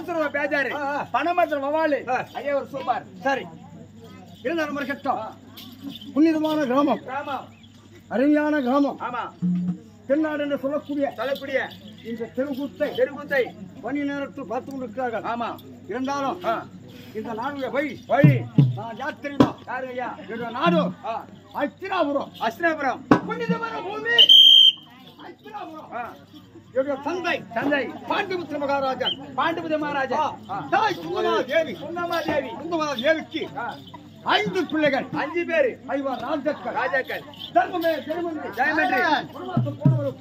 மனசுல பேஜாரு பணமத்துல வவாலு ஐயா ஒரு சூப்பர் சரி இருந்தாலும் ஒரு கட்டம் புனிதமான கிராமம் அருமையான கிராமம் ஆமா தென்னாடு என்று சொல்லக்கூடிய இந்த தெருக்கூத்தை பணி நேரத்தில் பார்த்து கொண்டிருக்கிறார்கள் ஆமா இருந்தாலும் இந்த நாடுடைய வழி நான் யார் தெரியுமா யாரு ஐயா என்னுடைய நாடு அஸ்தினாபுரம் புனிதமான பூமி அஸ்தினாபுரம் என்னுடைய தந்தை பாண்டிபுத்திர மகாராஜன் தாய் சுந்தமாதேவிக்கு 5 பிள்ளைகள் 5 பேரு ஐவர் ராஜாக்கள் தர்மமே ஜெயமன்றி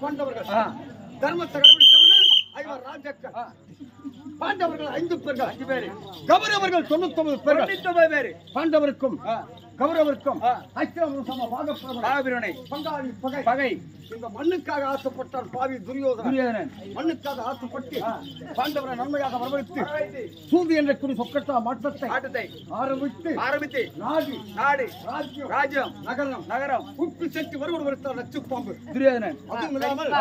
பாண்டவர்கள் தர்மத்தை கடைபிடித்தவர்கள் ஐவர் ராஜாக்கள் பாண்டவர்கள் 5 பேர் கௌரவர்கள் 99 பேர் பாண்டவருக்கும் கௌரவருக்கும் பகை இந்த மண்ணுக்காக ஆசைப்பட்டார் பாவி துரியோதனன் மண்ணுக்காக ஆசைப்பட்டு பாண்டவரை நன்மையாக வரவழைத்து சூது என்ற குறி சொக்கட்டா மாற்றத்தை ஆரம்பித்து நாடு ராஜ்யம் நகரம் உப்பு சென்று வருவன் நச்சு பாம்பு துரியோதனன் அதுவும் இல்லாமல்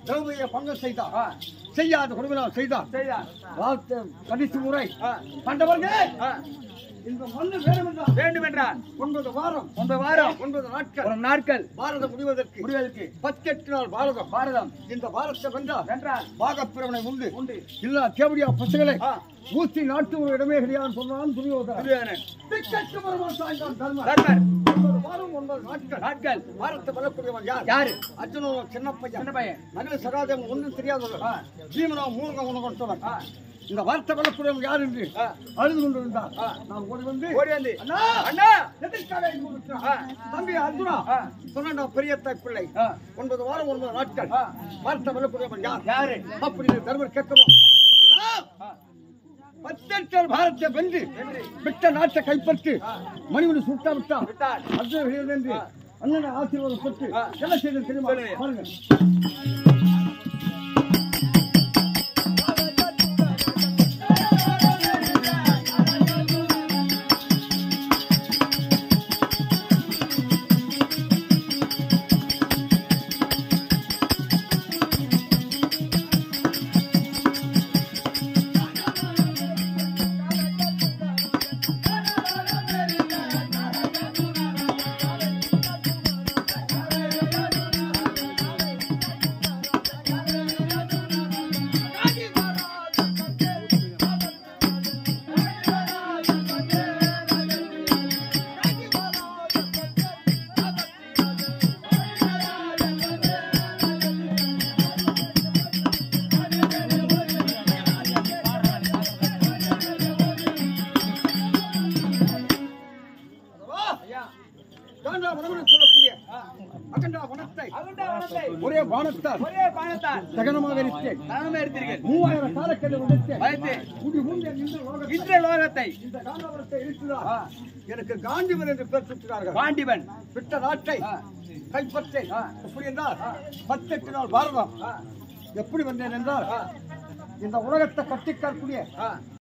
திரௌபதியை பங்கம் செய்யாத கொடுமையால் செய்தார் கடைசி முறை பாண்டவர்கள் இந்த மண்ணு வேண்டும் என்றால் 9 வாரம் 9 நாட்கள் பாரதம் முடிவதற்கு 18 நாள் பாரதம் இந்த பாரதத்தை வென்றால் பாகப்பிரவனை உண்டு இல்ல கேவடியா பசங்களை ஊசி நாட்டு ஒரு இடமே கிடையாது சொன்னான் துரியோதனன் தர்மர் 9 நாட்கள் பாரதத்தை வெல்லக்கூடியவன் யாரு அர்ஜுனோ சின்ன பையன் நகர சகாதேவன் ஒன்றும் தெரியாதவர்கள் ஜீவனோ மூலகம் உணவன் இந்த வார்த்தை வெல்லக்கூடியவன் யார் என்று அழுது கொண்டிருந்தார் நான் ஓடி வந்து அண்ணா தம்பி அர்ஜுனா சொன்ன பெரிய பிள்ளை 9 வாரம் 9 நாட்கள் வார்த்தை வெல்லக்கூடியவன் யாரு அப்படி தர்மர் கேட்கணும் 18 பாரத்தை வென்று விட்ட நாட்டை கைப்பற்றி மணிமணி சுட்டா விட்டார் அர்ஜுன என்று அண்ணனை ஆசீர்வாதம் பெற்று என்ன செய்து தெரியுமா பாருங்க ஒரே பானத்தால் சகனமாக இருந்தேன் 3000 காலக்கெடு இந்த லோகத்தை எனக்கு காண்டிவன் என்று பெயர் சுற்றினார்கள் பாண்டிவன் விட்ட நாட்டை கைப்பற்றேன் எப்படி என்றால் 18 நாள் பாரதம் எப்படி வந்தேன் என்றால் இந்த உலகத்தை கட்டிக்காக்கூடிய